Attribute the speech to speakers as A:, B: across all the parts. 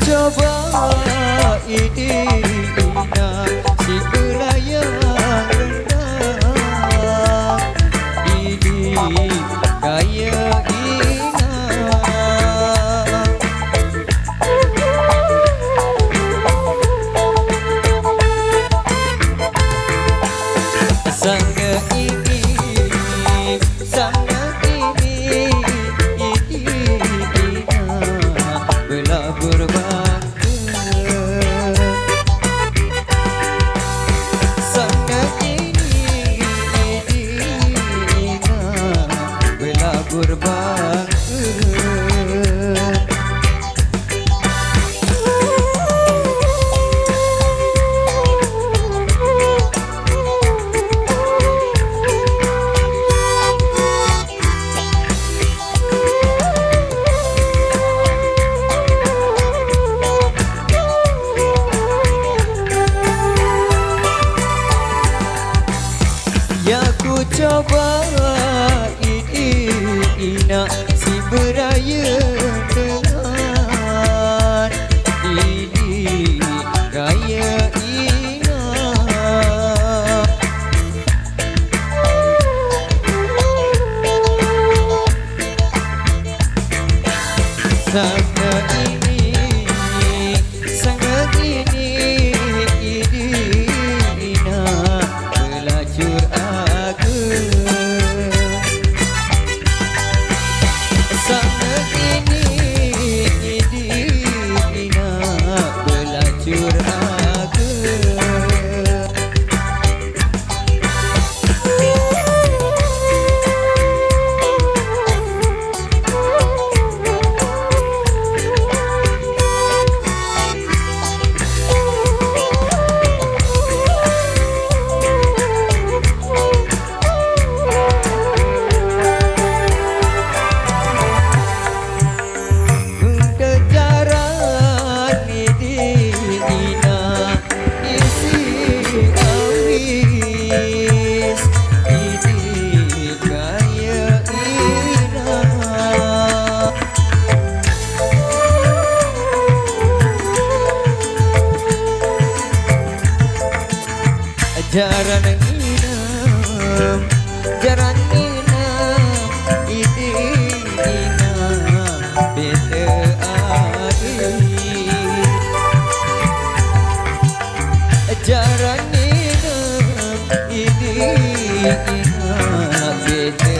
A: coba ini si belayang rendang ini gaya ina sange ini bela berbangga sange ini bela berbangga ya ku coba ini si beraya dengan ini gaya ina sangat ini ina pelacur sangat ini ina pelacur jaran inam ini ina bete adi jaran inam ini ina bete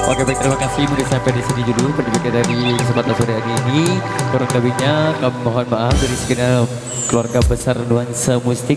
A: Oke baik, terima kasih sudah sampai di sini dulu pendidikan dari kesempatan sore hari ini. Kurang lebihnya kami mohon maaf dari segenap keluarga besar Nuansa Mustik.